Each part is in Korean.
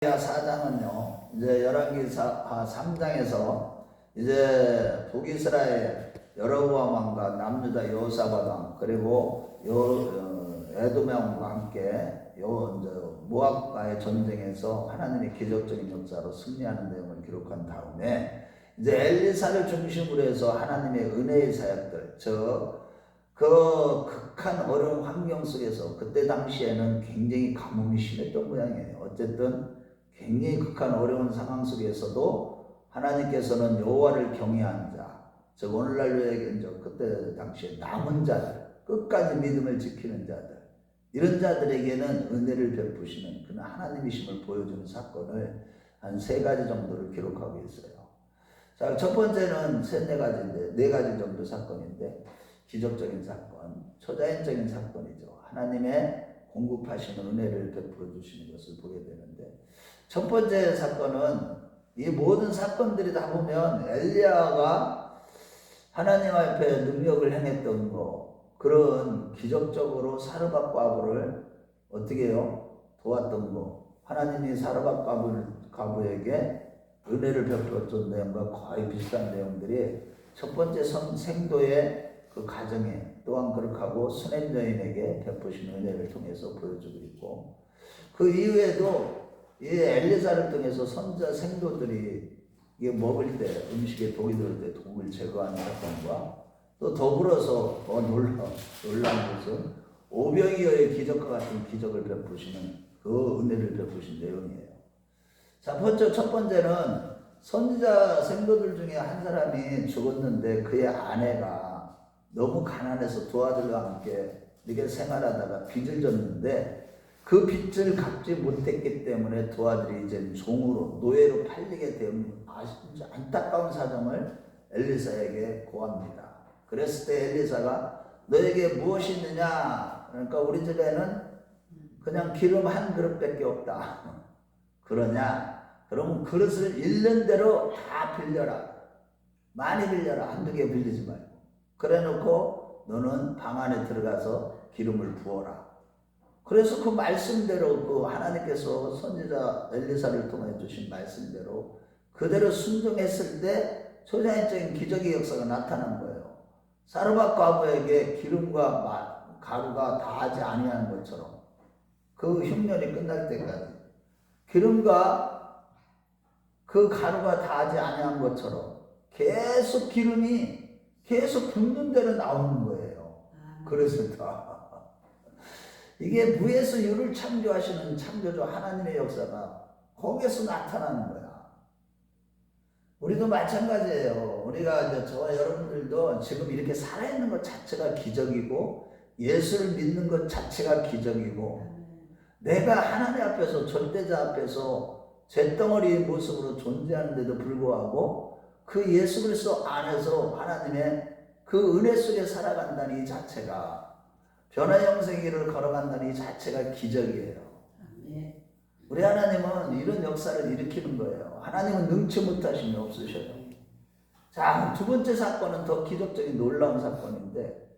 4장은요, 이제 열왕기 3장에서 이제 북이스라엘 여로보암 왕과 남유다 여호사밧 왕 그리고 에돔 왕과 함께 모압과의 전쟁에서 하나님의 기적적인 역사로 승리하는 내용을 기록한 다음에 이제 엘리사를 중심으로 해서 하나님의 은혜의 사역들, 그 극한 어려운 환경 속에서 그때 당시에는 굉장히 가뭄이 심했던 모양이에요. 어쨌든 굉장히 극한 어려운 상황 속에서도 하나님께서는 여호와를 경외하는 자, 즉 오늘날로 얘기한 그때 당시에 남은 자들, 끝까지 믿음을 지키는 자들, 이런 자들에게는 은혜를 베푸시는 그는 하나님이심을 보여주는 사건을 한 3가지 정도를 기록하고 있어요. 자, 첫 번째는 네 가지 정도 사건인데, 기적적인 사건, 초자연적인 사건이죠. 하나님의 공급하시는 은혜를 베풀어 주시는 것을 보게 되는데, 첫 번째 사건은 이 모든 사건들이 다 보면 엘리야가 하나님 앞에 능력을 행했던 거, 그런 기적적으로 사르밧 과부를 어떻게 해요? 도왔던 거, 하나님이 사르밧 과부에게 은혜를 베풀었던 내용과 거의 비슷한 내용들이 첫 번째 생도의 그 가정에, 또한 그렇게 하고 수냄 여인에게 베푸신 은혜를 통해서 보여주고 있고, 그 이후에도 이 엘리사를 통해서 선자 생도들이 이게 먹을 때, 음식에 독이 들을 때 독을 제거하는 사건과, 또 더불어서 더 놀라운 것은 오병이어의 기적과 같은 기적을 베푸시는 그 은혜를 베푸신 내용이에요. 자, 첫 번째는 선지자 생도들 중에 한 사람이 죽었는데 그의 아내가 너무 가난해서 두 아들과 함께 이렇게 생활하다가 빚을 졌는데 그 빚을 갚지 못했기 때문에 두 아들이 이제 종으로, 노예로 팔리게 된 안타까운 사정을 엘리사에게 고합니다. 그랬을 때 엘리사가 너에게 무엇이 있느냐? 그러니까 우리 집에는 그냥 기름 한 그릇밖에 없다. 그러냐? 그러면 그릇을 있는 대로 다 빌려라. 많이 빌려라. 한두 개 빌리지 말고. 그래 놓고 너는 방 안에 들어가서 기름을 부어라. 그래서 그 말씀대로 그 하나님께서 선지자 엘리사를 통해 주신 말씀대로 그대로 순종했을 때 초자연적인 기적의 역사가 나타난 거예요. 사르밧 과부에게 기름과 가루가 다하지 아니하는 것처럼 그 흉년이 끝날 때까지 기름과 그 가루가 다하지 아니한 것처럼 계속 기름이 계속 붓는 대로 나오는 거예요. 그래서 이게 무에서 유를 창조하시는 창조주 하나님의 역사가 거기에서 나타나는 거야. 우리도 마찬가지예요. 우리가 이제 저와 여러분들도 지금 이렇게 살아있는 것 자체가 기적이고, 예수를 믿는 것 자체가 기적이고, 내가 하나님 앞에서, 절대자 앞에서 잿덩어리의 모습으로 존재하는데도 불구하고 그 예수 그리스도 안에서 하나님의 그 은혜 속에 살아간다는 이 자체가, 변화 영생의 길을 걸어간다는 이 자체가 기적이에요. 우리 하나님은 이런 역사를 일으키는 거예요. 하나님은 능치 못하심이 없으셔요. 자, 두 번째 사건은 더 기적적인 놀라운 사건인데,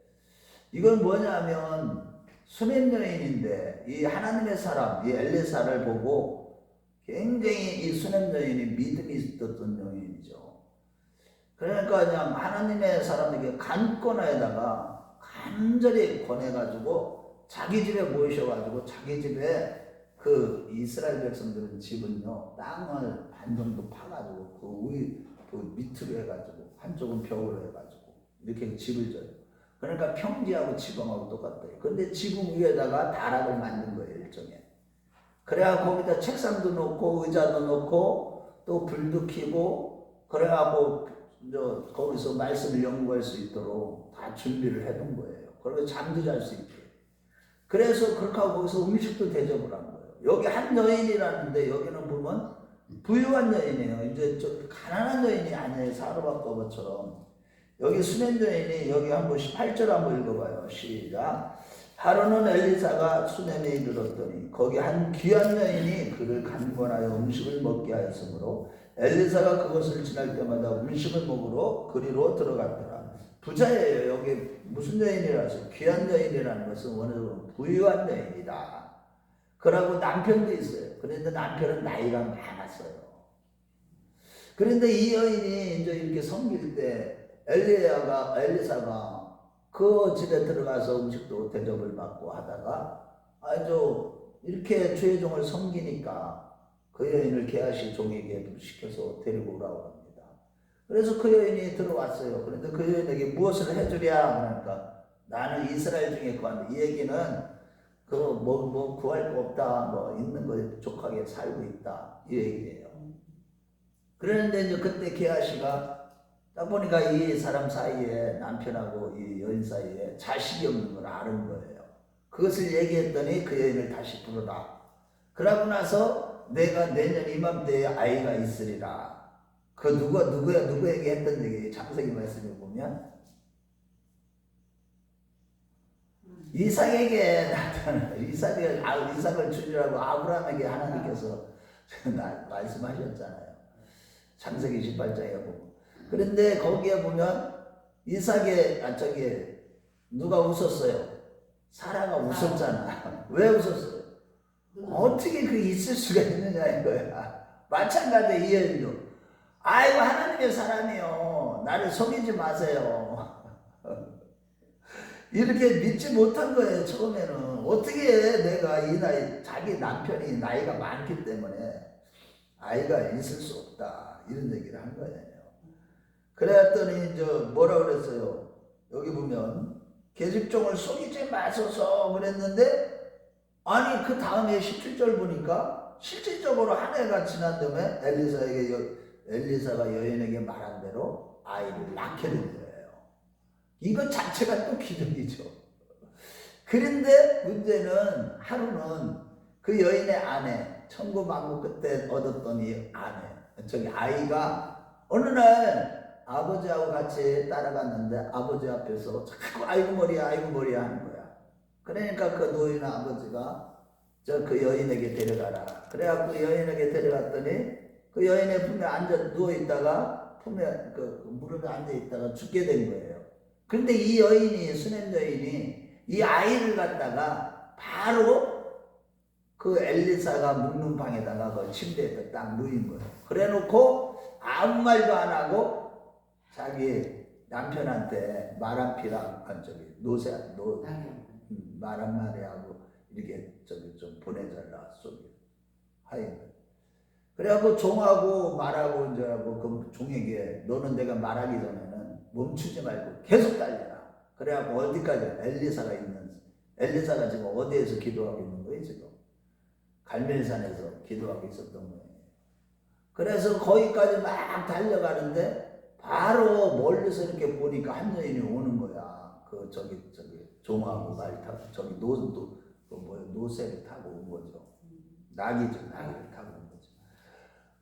이건 뭐냐면 수냄 여인인데, 이 하나님의 사람, 이 엘리사를 보고 굉장히 이 수냄 여인이 믿음이 있었던 여인이죠. 그러니까 그냥 하나님의 사람에게 간권에다가 간절히 권해가지고 자기 집에 모이셔가지고, 자기 집에 그 이스라엘 백성들은 집은요, 땅을 반 정도 파가지고 그 밑으로 해가지고 한쪽은 벽으로 해가지고 이렇게 집을 져요. 그러니까 평지하고 지붕하고 똑같아요. 근데 지붕 위에다가 다락을 만든 거예요, 일종의. 그래야 거기다 책상도 놓고 의자도 놓고 또 불도 켜고, 그래갖고 거기서 말씀을 연구할 수 있도록 다 준비를 해둔 거예요. 그리고 잠도 잘 수 있게. 그래서 그렇게 하고 거기서 음식도 대접을 한 거예요. 여기 한 여인이라는데 여기는 보면 부유한 여인이에요. 이제 좀 가난한 여인이 아니에요. 사르밧 과부처럼. 여기 수냄 여인이, 여기 한번 8절 한번 읽어봐요. 시작. 하루는 엘리사가 수냄에 이르렀더니 거기 한 귀한 여인이 그를 간권하여 음식을 먹게 하였으므로 엘리사가 그것을 지날 때마다 음식을 먹으러 그리로 들어갔더라. 부자예요. 여기 무슨 여인이라서? 귀한 여인이라는 것은 원어적으로 부유한 여인이다. 그러고 남편도 있어요. 그런데 남편은 나이가 많았어요. 그런데 이 여인이 이제 이렇게 섬길 때 엘리사가 그 집에 들어가서 음식도 대접을 받고 하다가 아주 이렇게 주의 종을 섬기니까 그 여인을 게하시 종에게 시켜서 데리고 오라고 합니다. 그래서 그 여인이 들어왔어요. 그런데 그 여인에게 무엇을 해주랴 그러니까 나는 이스라엘 중에 구한다. 이 얘기는 뭐 구할 거 없다. 뭐 있는 거 족하게 살고 있다. 이 얘기예요. 그런데 이제 그때 게하시가 딱 보니까 이 사람 사이에 남편하고 이 여인 사이에 자식이 없는 걸 아는 거예요. 그것을 얘기했더니 그 여인을 다시 부르라. 그러고 나서 내가 내년 이맘때에 아이가 있으리라. 그 누구에게 했던 얘기 창세기 말씀을 보면 이삭에게 나타나 이삭을 주리라고 아브라함에게 하나님께서 말씀하셨잖아요. 창세기 28장에 보면. 그런데 거기에 보면 이삭의 누가 웃었어요? 사라가 웃었잖아. 왜 웃었어요? 어떻게 그 있을 수가 있느냐 이거야. 마찬가지 이 여인도 아이고 하나님의 사람이요 나를 속이지 마세요. 이렇게 믿지 못한 거예요. 처음에는 어떻게 내가 이 나이 자기 남편이 나이가 많기 때문에 아이가 있을 수 없다 이런 얘기를 한 거예요. 그랬더니 이제 뭐라 그랬어요? 여기 보면 계집종을 속이지 마소서 그랬는데 아니 그 다음에 17절 보니까 실질적으로 한 해가 지난 다음에 엘리사가 여인에게 말한 대로 아이를 낳게 된 거예요. 이것 자체가 또 기적이죠. 그런데 문제는 하루는 그 여인의 아내 천고만고 그때 얻었던 이 아내 아이가 어느 날 아버지하고 같이 따라갔는데 아버지 앞에서 자꾸 아이고 머리야 하는 거야. 그러니까 그 노인 아버지가 그 여인에게 데려가라. 그래갖고 여인에게 데려갔더니 그 여인의 품에 누워있다가 품에 무릎에 앉아있다가 죽게 된 거예요. 근데 이 여인이 수냄 여인이 이 아이를 갖다가 바로 그 엘리사가 묵는 방에다가 그 침대에다 딱 누인 거예요. 그래 놓고 아무 말도 안 하고 자기 남편한테 말 한피랑 말 한마디 하고 이렇게 좀 보내달라 소리 하인 거예요. 그래갖고 종하고 말하고 이제 그 종에게 너는 내가 말하기 전에는 멈추지 말고 계속 달려라. 그래갖고 어디까지 엘리사가 지금 어디에서 기도하고 있는 거예요 지금? 갈멜산에서 기도하고 있었던 거예요. 그래서 거기까지 막 달려가는데 바로 멀리서 이렇게 보니까 한 여인이 오는 거야. 종하고 말 타고 노새를 타고 온 거죠. 나귀를 타고 온 거죠.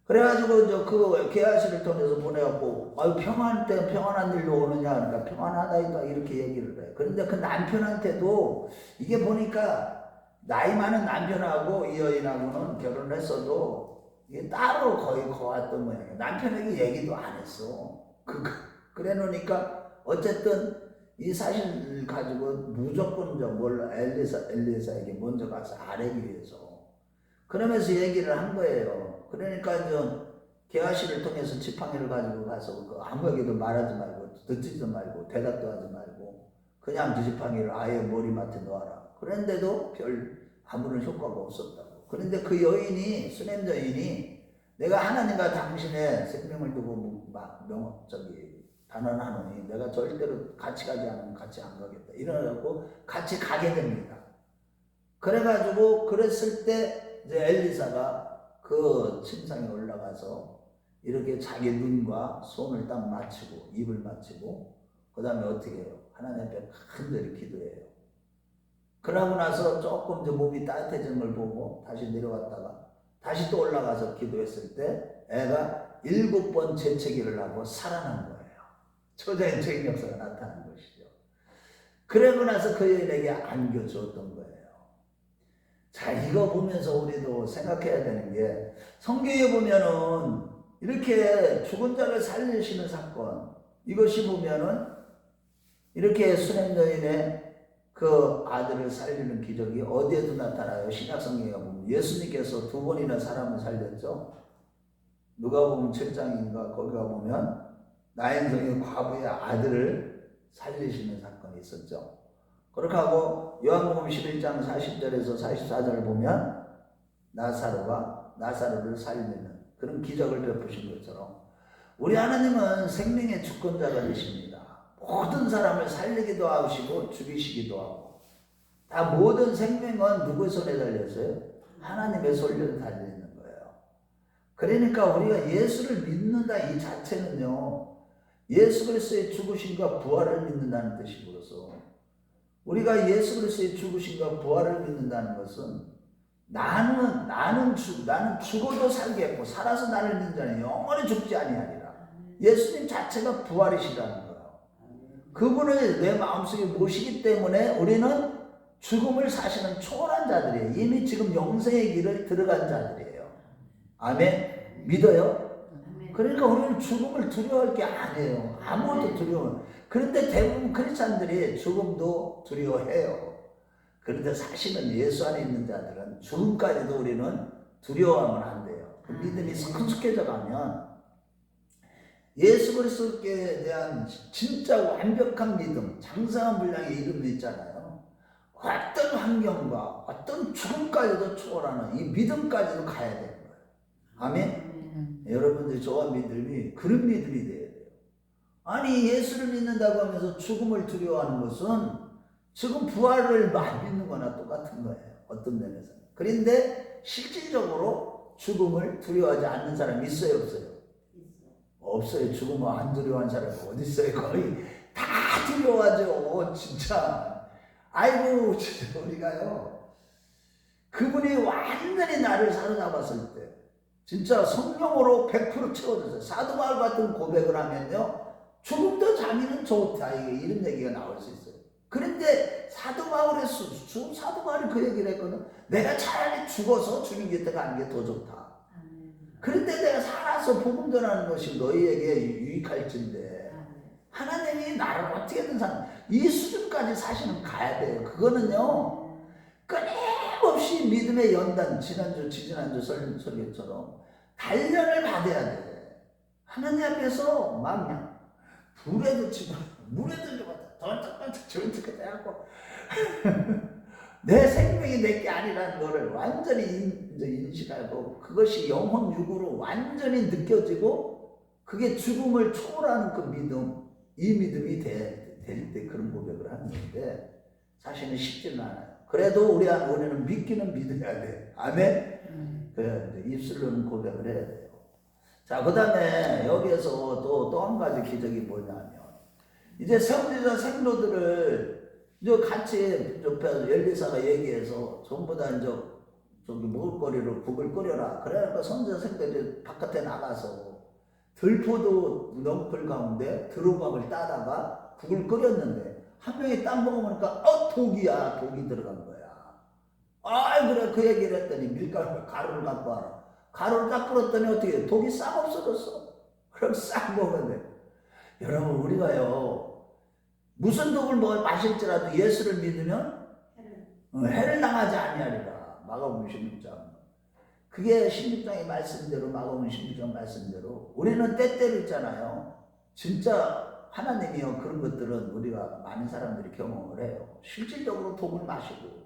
그래가지고 이제 그 게하시를 통해서 보내갖고 평안한 일로 오느냐 그러니까 평안하다 이렇게 얘기를 해. 그런데 그 남편한테도 이게 보니까 나이 많은 남편하고 이 여인하고는 결혼을 했어도 이게 따로 거의 거왔던 모양이에요. 남편에게 얘기도 안 했어. 그래 놓으니까 어쨌든 이 사실을 가지고 무조건 엘리사에게 먼저 가서 아뢰기 위해서 그러면서 얘기를 한 거예요. 그러니까 이제 게하시를 통해서 지팡이를 가지고 가서 아무에게도 말하지 말고 듣지도 말고 대답도 하지 말고 그냥 그 지팡이를 아예 머리맡에 놓아라. 그런데도 아무런 효과가 없었다고. 그런데 그 여인이 수냄 여인이 내가 하나님과 당신의 생명을 두고 단언하노니 내가 절대로 같이 가지 않으면 같이 안 가겠다. 이러고 같이 가게 됩니다. 그래가지고 그랬을 때 이제 엘리사가 그 침상에 올라가서 이렇게 자기 눈과 손을 딱 맞추고 입을 맞추고 그 다음에 어떻게 해요? 하나님 앞에 간절히 기도해요. 그러고 나서 조금 이제 몸이 따뜻해진 걸 보고 다시 내려왔다가 다시 또 올라가서 기도했을 때 애가 7번 재채기를 하고 살아난 거예요. 초자연적인 역사가 나타난 것이죠. 그러고 나서 그 여인에게 안겨주었던 거예요. 자, 이거 보면서 우리도 생각해야 되는 게 성경에 보면은 이렇게 죽은 자를 살리시는 사건 이것이 보면은 이렇게 수냄 여인의 그 아들을 살리는 기적이 어디에도 나타나요. 신약 성경에 보면 예수님께서 2번이나 사람을 살렸죠. 누가복음 7장인가 거기가 보면 나인성의 과부의 아들을 살리시는 사건이 있었죠. 그렇게 하고 요한복음 11장 40절에서 44절을 보면 나사로를 살리는 그런 기적을 베푸신 것처럼 우리 하나님은 생명의 주권자가 되십니다. 모든 사람을 살리기도 하시고 죽이시기도 하고 다 모든 생명은 누구의 손에 달렸어요? 하나님의 손에 달려있는 거예요. 그러니까 우리가 예수를 믿는다 이 자체는요, 예수 그리스도의 죽으심과 부활을 믿는다는 뜻이고서 우리가 예수 그리스도의 죽으심과 부활을 믿는다는 것은 나는 죽어도 살겠고 살아서 나를 믿는 자는 영원히 죽지 아니하리라. 예수님 자체가 부활이시라는 거예요. 그분을 내 마음속에 모시기 때문에 우리는 죽음을 사시는 초월한 자들이에요. 이미 지금 영생의 길을 들어간 자들이에요. 아멘? 믿어요? 그러니까 우리는 죽음을 두려워할 게 아니에요. 아무것도 두려워. 그런데 대부분 크리스찬들이 죽음도 두려워해요. 그런데 사실은 예수 안에 있는 자들은 죽음까지도 우리는 두려워하면 안 돼요. 그 믿음이 성숙해져 가면 예수 그리스도께 대한 진짜 완벽한 믿음, 장성한 분량의 이름이 있잖아요. 어떤 환경과 어떤 죽음까지도 초월하는 이 믿음까지도 가야 되는 거예요. 아멘? 여러분들이 저와 믿음이 그런 믿음이 돼야 돼요. 아니 예수를 믿는다고 하면서 죽음을 두려워하는 것은 지금 부활을 안 믿는 거나 똑같은 거예요. 어떤 면에서. 그런데 실질적으로 죽음을 두려워하지 않는 사람이 있어요, 없어요? 없어요. 죽음을 안 두려워하는 사람이 어디 있어요? 거의 다 두려워하죠. 진짜. 아이고 진짜 우리가요. 그분이 완전히 나를 사로잡았을 때 진짜 성령으로 100% 채워졌어요. 사도 바울 같은 고백을 하면요. 죽음도 자기는 좋다. 이런 얘기가 나올 수 있어요. 그런데 사도 바울이 그 얘기를 했거든. 내가 차라리 죽어서 주님 곁에 가는 게 더 좋다. 그런데 내가 살아서 복음 전하는 것이 너희에게 유익할진데 하나님이 나를 어떻게든 이 수준까지 사실은 가야 돼요. 그거는요. 끊임없이 믿음의 연단, 지지난주 설교처럼 단련을 받아야 돼. 하나님 앞에서 막 불에도 치고 물에도 죽었다. 저렇게 해갖고 내 생명이 내게 아니라는 것을 완전히 인식하고 그것이 영혼 육으로 완전히 느껴지고 그게 죽음을 초월하는 그 믿음, 이 믿음이 될 때 그런 고백을 하는 건데 사실은 쉽지는 않아요. 그래도 우리는 믿기는 믿어야 돼. 아멘? 그래, 입술로는 고백을 해야 돼요. 자, 그 다음에 여기에서 또 한 가지 기적이 뭐냐면 이제 선지자 생로들을 이제 같이 옆에 엘리사가 얘기해서 전부 다 이제 저기 먹을거리로 국을 끓여라. 그러니까 선지자 생로들이 바깥에 나가서 들포도 넝풀 가운데 드루밥을 따다가 국을 끓였는데 한 명이 딱 먹어보니까 독이야. 독이 들어간 거야. 그래 그 얘기를 했더니 밀가루 가루를 갖고 와라. 가루를 딱 끓였더니 어떻게 독이 싹 없어졌어. 그럼 싹 먹으면 돼. 여러분 우리가요 무슨 독을 마실지라도 예수를 믿으면 해를 당하지 아니하리라. 마가복음 16장. 그게 16장의 말씀대로 마가복음 16장 말씀대로 우리는 때때로 있잖아요. 진짜 하나님이요 그런 것들은 우리가 많은 사람들이 경험을 해요. 실질적으로 독을 마시고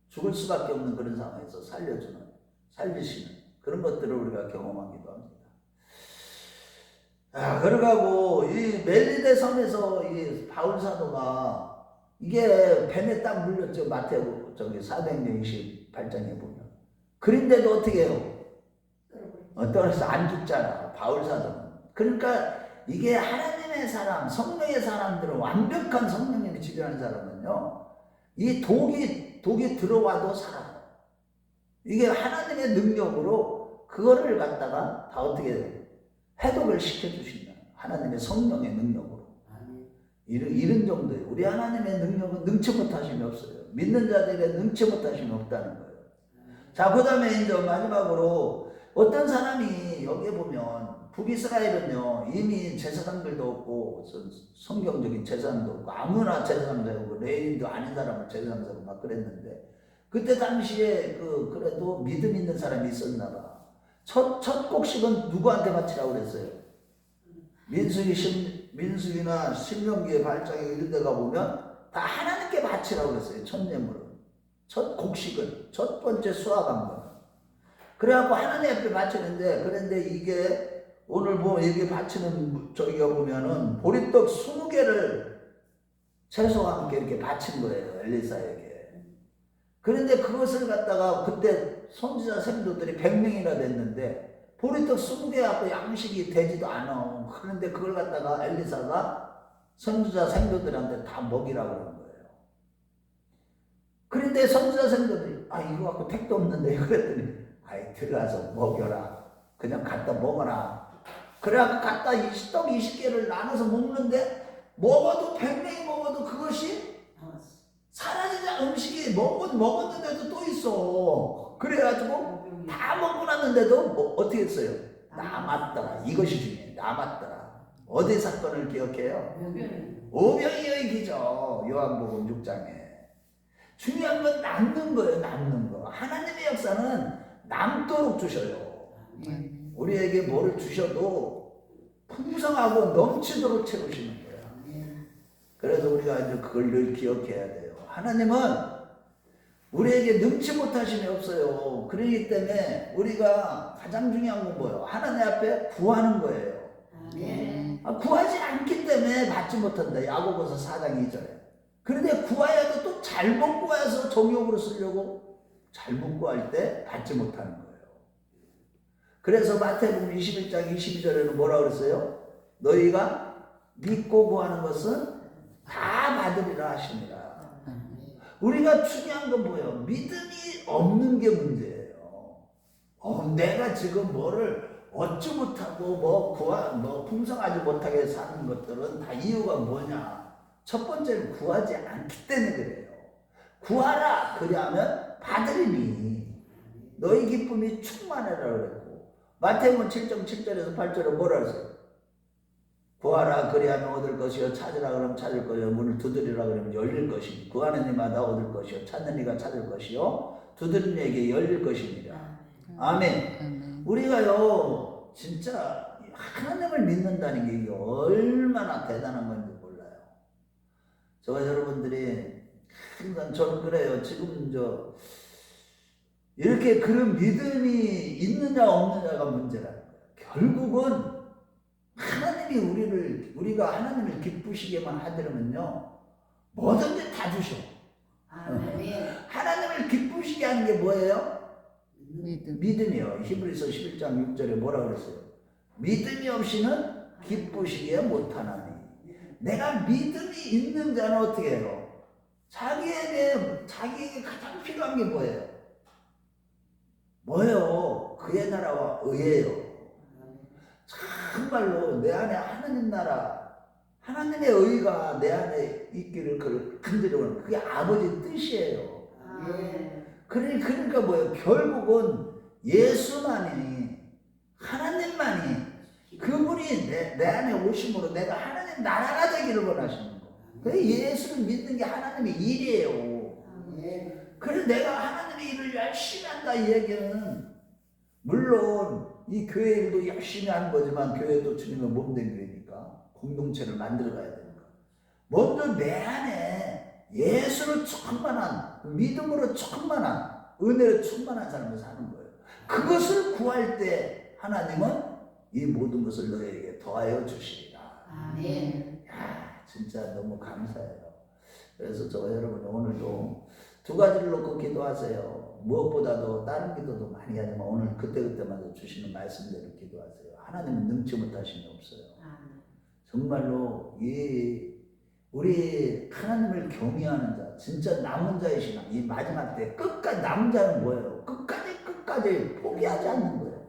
죽을 수밖에 없는 그런 상황에서 살리시는 그런 것들을 우리가 경험하기도 합니다. 그러고 이 멜리데 섬에서 이 바울 사도가 이게 뱀에 딱 물렸죠. 마태복음 사도행전 28장에 보면. 그런데도 어떻게 해요? 떨어져서 안 죽잖아. 바울 사도는. 그러니까 이게 하나님의 사람, 성령의 사람들은 완벽한 성령님이 지배하는 사람은요. 이 독이 들어와도 살아요. 이게 하나님의 능력으로 그거를 갖다가 다 어떻게 해요? 해독을 시켜주신다. 하나님의 성령의 능력으로. 이런 정도예요. 우리 하나님의 능력은 능치 못하심이 없어요. 믿는 자들의 능치 못하심이 없다는 거예요. 자, 그 다음에 이제 마지막으로 어떤 사람이 여기에 보면 북이스라엘은요 이미 제사장들도 없고 성경적인 제사장도 없고 아무나 제사장도 없고 레위인도 아닌 사람을 제사장으로 막 그랬는데 그때 당시에 그래도 믿음 있는 사람이 있었나 봐. 첫 곡식은 누구한테 바치라고 그랬어요? 민수기나 신명기의 발장에 이런 데가 보면 다 하나님께 바치라고 그랬어요. 첫 예물은. 첫 곡식은. 첫 번째 수확한 거는. 그래갖고 하나님 앞에 바치는데, 그런데 이게 오늘 보면 여기 바치는 저기가 보면은 보리떡 20개를 채소와 함께 이렇게 바친 거예요. 엘리사에게. 그런데 그것을 갖다가 그때 선지자 생도들이 100명이나 됐는데 보리떡 20개 갖고 양식이 되지도 않아. 그런데 그걸 갖다가 엘리사가 선지자 생도들한테 다 먹이라고 그런 거예요. 그런데 선지자 생도들이 이거 갖고 택도 없는데 그랬더니 들어가서 먹여라. 그냥 갖다 먹어라. 그래갖고 갖다 떡 20개를 나눠서 먹는데 먹어도 100명이 먹어도 그것이 사라지지 음식이 먹었는데도 또 있어. 그래가지고 다 먹고 났는데도 어떻게 했어요? 남았더라. 이것이 중요해. 남았더라. 어디 사건을 기억해요? 오병이어의 기적. 요한복음 6장에. 중요한 건 남는 거예요. 남는 거. 하나님의 역사는 남도록 주셔요. 우리에게 뭐를 주셔도 풍성하고 넘치도록 채우시는 거예요. 그래서 우리가 이제 그걸 늘 기억해야 돼요. 하나님은 우리에게 능치 못하심이 없어요. 그러기 때문에 우리가 가장 중요한 건 뭐예요? 하나님 앞에 구하는 거예요. 구하지 않기 때문에 받지 못한다. 야고보서 4장 2절에. 그런데 구하여도 또 잘못 구해서 정욕으로 쓰려고 잘못 구할 때 받지 못하는 거예요. 그래서 마태복음 21장 22절에는 뭐라고 그랬어요? 너희가 믿고 구하는 것은 다 받으리라 하십니다. 우리가 중요한 건 뭐예요? 믿음이 없는 게 문제예요. 내가 지금 뭐를 얻지 못하고 풍성하지 못하게 사는 것들은 다 이유가 뭐냐? 첫 번째는 구하지 않기 때문에 그래요. 구하라 그리하면 받으리니 너희 기쁨이 충만하라 그랬고, 마태복음 7장 7절에서 8절에 뭐라 그랬어요? 구하라 그리하면 얻을 것이요, 찾으라 그러면 찾을 것이요, 문을 두드리라 그러면 열릴 것이니 구하는 이마다 얻을 것이요, 찾는 이가 찾을 것이요, 두드리는 이에게 열릴 것입니다. 아멘. 우리가요 진짜 하나님을 믿는다는 게 얼마나 대단한 건지 몰라요. 저와 여러분들이 항상 저는 그래요. 지금 이렇게 그런 믿음이 있느냐 없느냐가 문제라는 거예요. 결국은 하나님이 우리가 하나님을 기쁘시게만 하더라면요, 뭐든지 다 주셔. 하나님을 기쁘시게 하는 게 뭐예요? 믿음이요. 히브리서 11장 6절에 뭐라고 그랬어요? 믿음이 없이는 기쁘시게 못하나니. 내가 믿음이 있는 자는 어떻게 해요? 자기에게 가장 필요한 게 뭐예요? 뭐예요? 그의 나라와 의예요. 정말로 내 안에 하나님 나라, 하나님의 의가 내 안에 있기를 흔들어오는 그게 아버지 뜻이에요. 그러니까 뭐예요? 결국은 예수만이, 하나님만이, 그분이 내 안에 오심으로 내가 하나님 나라가 되기를 원하시는 거. 그래서 예수를 믿는 게 하나님의 일이에요. 그래서 내가 하나님의 일을 열심히 한다 이 얘기는, 물론 이 교회 일도 열심히 하는 거지만 교회도 주님의 몸된 교회니까 공동체를 만들어 가야 되니까 먼저 내 안에 예수로 충만한, 믿음으로 충만한, 은혜로 충만한 삶을 사는 거예요. 그것을 구할 때 하나님은 이 모든 것을 너에게 더하여 주시리라. 아멘. 진짜 너무 감사해요. 그래서 저와 여러분 오늘도 두 가지를 놓고 기도하세요. 무엇보다도 다른 기도도 많이 하지만 오늘 그때그때마다 주시는 말씀대로 기도하세요. 하나님은 능치 못하심이 없어요. 정말로 우리 하나님을 경외하는 자, 진짜 남은 자이시나 이 마지막 때 끝까지 남은 자는 뭐예요? 끝까지 포기하지 않는 거예요.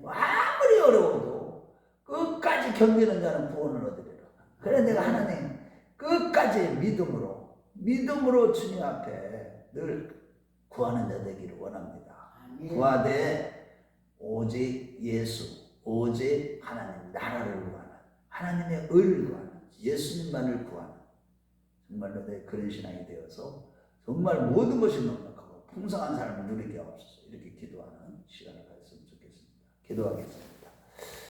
아무리 어려워도 끝까지 견디는 자는 구원을 얻으리라. 그래 내가 하나님 끝까지 믿음으로 주님 앞에 늘 구하는 자 되기를 원합니다. 구하되 오직 예수, 오직 하나님 나라를 구하는, 하나님의 의를 구하는, 예수님만을 구하는, 정말로 내 그런 신앙이 되어서 정말 모든 것이 넉넉하고 풍성한 삶을 누리게 없어서 이렇게 기도하는 시간을 가졌으면 좋겠습니다. 기도하겠습니다.